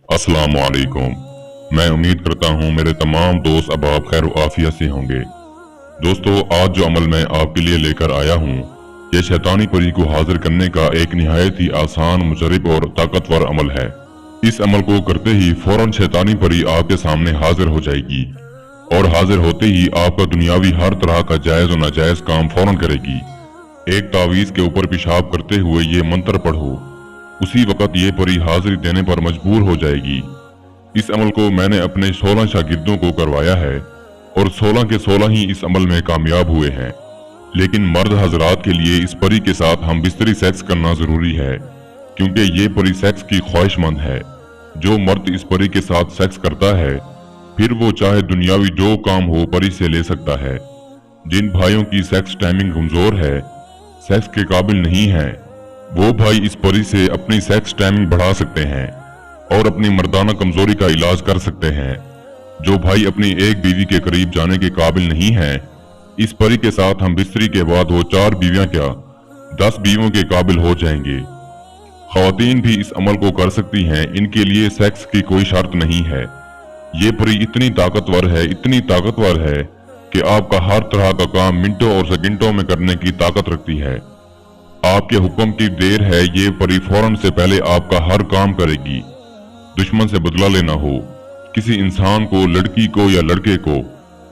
अस्सलाम वालेकुम। मैं उम्मीद करता हूँ मेरे तमाम दोस्त अहबाब खैर आफियत से होंगे। दोस्तों, आज जो अमल मैं आपके लिए लेकर आया हूँ, ये शैतानी परी को हाजिर करने का एक निहायत ही आसान, मुजरब और ताकतवर अमल है। इस अमल को करते ही फौरन शैतानी परी आपके सामने हाजिर हो जाएगी और हाजिर होते ही आपका दुनियावी हर तरह का जायज और नाजायज काम फौरन करेगी। एक तावीज के ऊपर पेशाब करते हुए ये मंत्र पढ़ो, उसी वक्त ये परी हाजिरी देने पर मजबूर हो जाएगी। इस अमल को मैंने अपने 16 शागिर्दों को करवाया है और 16 के 16 ही इस अमल में कामयाब हुए हैं। लेकिन मर्द हजरात के लिए इस परी के साथ हम बिस्तरी सेक्स करना जरूरी है, क्योंकि ये परी सेक्स की ख्वाहिशमंद है। जो मर्द इस परी के साथ सेक्स करता है, फिर वो चाहे दुनियावी जो काम हो परी से ले सकता है। जिन भाइयों की सेक्स टाइमिंग कमजोर है, सेक्स के काबिल नहीं है, वो भाई इस परी से अपनी सेक्स टाइमिंग बढ़ा सकते हैं और अपनी मर्दाना कमजोरी का इलाज कर सकते हैं। जो भाई अपनी एक बीवी के करीब जाने के काबिल नहीं है, इस परी के साथ हम बिस्तरी के बाद वो 4 बीवियां क्या 10 बीवियों के काबिल हो जाएंगे। खवातीन भी इस अमल को कर सकती हैं, इनके लिए सेक्स की कोई शर्त नहीं है। ये परी इतनी ताकतवर है, इतनी ताकतवर है कि आपका हर तरह का काम मिनटों और सेकंडों में करने की ताकत रखती है। आपके हुक्म की देर है, ये परी फौरन से पहले आपका हर काम करेगी। दुश्मन से बदला लेना हो, किसी इंसान को, लड़की को या लड़के को,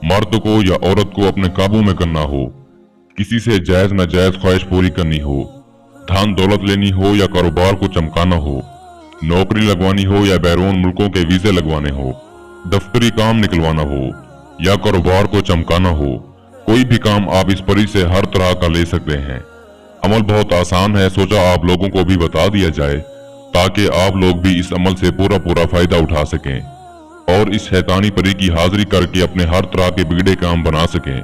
मर्द को या औरत को अपने काबू में करना हो, किसी से जायज नाजायज ख्वाहिश पूरी करनी हो, धन दौलत लेनी हो या कारोबार को चमकाना हो, नौकरी लगवानी हो या बैरून मुल्कों के वीजे लगवाने हो, दफ्तरी काम निकलवाना हो या कारोबार को चमकाना हो, कोई भी काम आप इस परी से हर तरह का ले सकते हैं। अमल बहुत आसान है, सोचा आप लोगों को भी बता दिया जाए ताकि आप लोग भी इस अमल से पूरा फायदा उठा सकें और इस शैतानी परी की हाजिरी करके अपने हर तरह के बिगड़े काम बना सकें।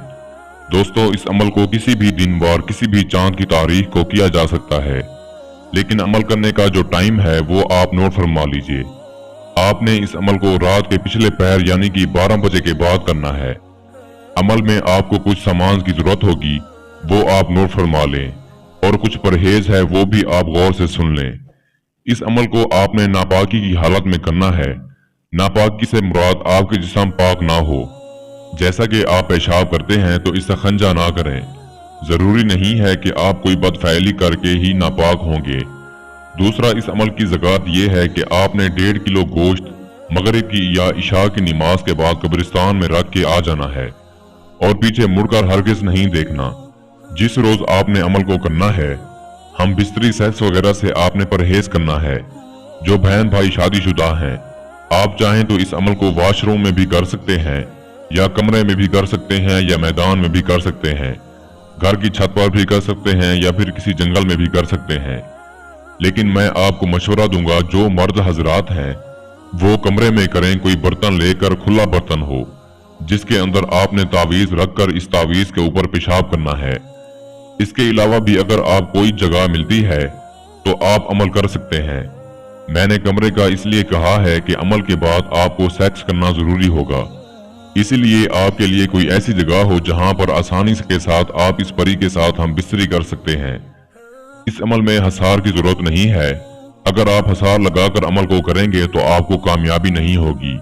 दोस्तों, इस अमल को किसी भी दिन वार, किसी भी चांद की तारीख को किया जा सकता है, लेकिन अमल करने का जो टाइम है वो आप नोट फरमा लीजिए। आपने इस अमल को रात के पिछले पहर यानी कि 12 बजे के बाद करना है। अमल में आपको कुछ सामान की जरूरत होगी, वो आप नोट फरमा लें, और कुछ परहेज है वो भी आप गौर से सुन लें। इस अमल को आपने नापाकी की हालत में करना है। नापाकी से मुराद आपके जिस्म पाक ना हो। जैसा कि आप पेशाब करते हैं तो इससे खंजा ना करें। जरूरी नहीं है कि आप कोई बदफैली करके ही नापाक होंगे। दूसरा, इस अमल की ज़कात ये है कि आपने 1.5 किलो गोश्त मगरिब की या इशा की नमाज के बाद कब्रिस्तान में रख के आ जाना है और पीछे मुड़कर हरगिज नहीं देखना। जिस रोज आपने अमल को करना है, हम बिस्तरी सेक्स वगैरह से आपने परहेज करना है। जो बहन भाई शादीशुदा हैं, आप चाहें तो इस अमल को वॉशरूम में भी कर सकते हैं या कमरे में भी कर सकते हैं या मैदान में भी कर सकते हैं, घर की छत पर भी कर सकते हैं या फिर किसी जंगल में भी कर सकते हैं। लेकिन मैं आपको मशवरा दूंगा, जो मर्द हजरात हैं वो कमरे में करें, कोई बर्तन लेकर, खुला बर्तन हो जिसके अंदर आपने तावीज रखकर इस तावीज के ऊपर पेशाब करना है। इसके अलावा भी अगर आप कोई जगह मिलती है तो आप अमल कर सकते हैं। मैंने कमरे का इसलिए कहा है कि अमल के बाद आपको सेक्स करना जरूरी होगा, इसलिए आपके लिए कोई ऐसी जगह हो जहां पर आसानी के साथ आप इस परी के साथ हम बिस्तरी कर सकते हैं। इस अमल में हसार की जरूरत नहीं है। अगर आप हसार लगाकर अमल को करेंगे तो आपको कामयाबी नहीं होगी।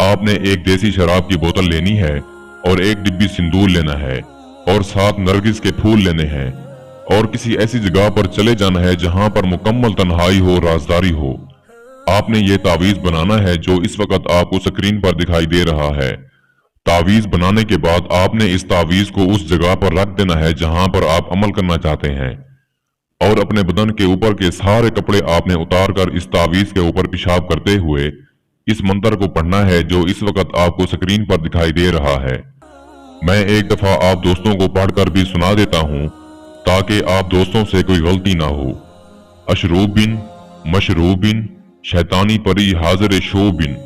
आपने एक देसी शराब की बोतल लेनी है और एक डिब्बी सिंदूर लेना है और 7 नरगिस के फूल लेने हैं और किसी ऐसी जगह पर चले जाना है जहां पर मुकम्मल तन्हाई हो, राजदारी हो। आपने ये तावीज बनाना है जो इस वक्त आपको स्क्रीन पर दिखाई दे रहा है। तावीज बनाने के बाद आपने इस तावीज को उस जगह पर रख देना है जहां पर आप अमल करना चाहते हैं और अपने बदन के ऊपर के सारे कपड़े आपने उतार कर इस तावीज के ऊपर पेशाब करते हुए इस मंत्र को पढ़ना है जो इस वक्त आपको स्क्रीन पर दिखाई दे रहा है। मैं एक दफा आप दोस्तों को पढ़कर भी सुना देता हूं ताकि आप दोस्तों से कोई गलती ना हो। अशरूबिन मशरूबिन शैतानी परी हाजिर शोबिन।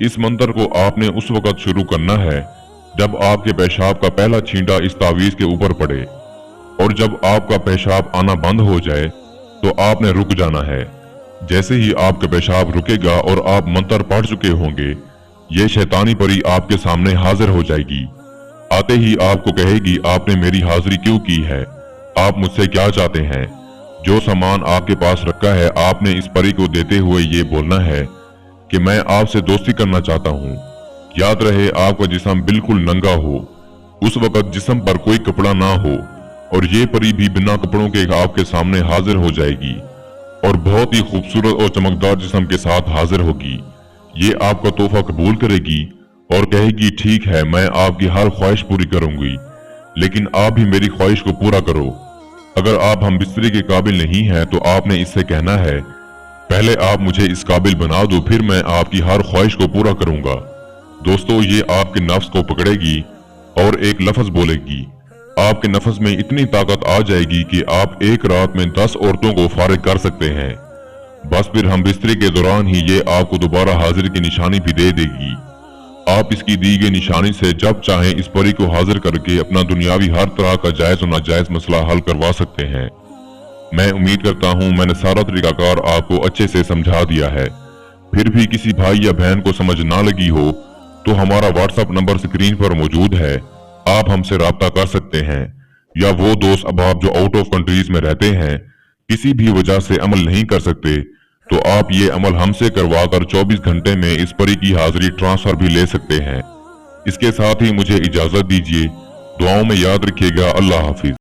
इस मंत्र को आपने उस वक्त शुरू करना है जब आपके पेशाब का पहला छींटा इस तावीज के ऊपर पड़े, और जब आपका पेशाब आना बंद हो जाए तो आपने रुक जाना है। जैसे ही आपका पेशाब रुकेगा और आप मंत्र पढ़ चुके होंगे, ये शैतानी परी आपके सामने हाजिर हो जाएगी। आते ही आपको कहेगी, आपने मेरी हाजिरी क्यों की है, आप मुझसे क्या चाहते हैं। जो सामान आपके पास रखा है आपने इस परी को देते हुए ये बोलना है कि मैं आपसे दोस्ती करना चाहता हूँ। याद रहे आपका जिस्म बिल्कुल नंगा हो, उस वक्त जिस्म पर कोई कपड़ा ना हो, और ये परी भी बिना कपड़ों के आपके सामने हाजिर हो जाएगी और बहुत ही खूबसूरत और चमकदार जिस्म के साथ हाजिर होगी। ये आपका तोहफा कबूल करेगी और कहेगी ठीक है, मैं आपकी हर ख्वाहिश पूरी करूंगी, लेकिन आप भी मेरी ख्वाहिश को पूरा करो। अगर आप हम बिस्तरे के काबिल नहीं हैं तो आपने इससे कहना है पहले आप मुझे इस काबिल बना दो, फिर मैं आपकी हर ख्वाहिश को पूरा करूंगा। दोस्तों, ये आपके नफ्स को पकड़ेगी और एक लफ्ज बोलेगी। आपके नफ्स में इतनी ताकत आ जाएगी कि आप एक रात में 10 औरतों को फारिग कर सकते हैं। बस फिर हम बिस्तरे के दौरान ही ये आपको दोबारा हाजिर की निशानी भी दे देगी। आप इसकी दी गई निशानी से जब चाहें इस परी को हाजिर करके अपना दुनियावी हर तरह का जायज और नाजायज मसला हल करवा सकते हैं। मैं उम्मीद करता हूं मैंने सारा तरीकाकार आपको अच्छे से समझा दिया है। फिर भी किसी भाई या बहन को समझ ना लगी हो तो हमारा व्हाट्सएप नंबर स्क्रीन पर मौजूद है, आप हमसे राब्ता कर सकते हैं। या वो दोस्त अहबाब जो आउट ऑफ कंट्रीज में रहते हैं, किसी भी वजह से अमल नहीं कर सकते, तो आप ये अमल हमसे करवा कर 24 घंटे में इस परी की हाजिरी ट्रांसफर भी ले सकते हैं। इसके साथ ही मुझे इजाजत दीजिए। दुआओं में याद रखिएगा। अल्लाह हाफिज।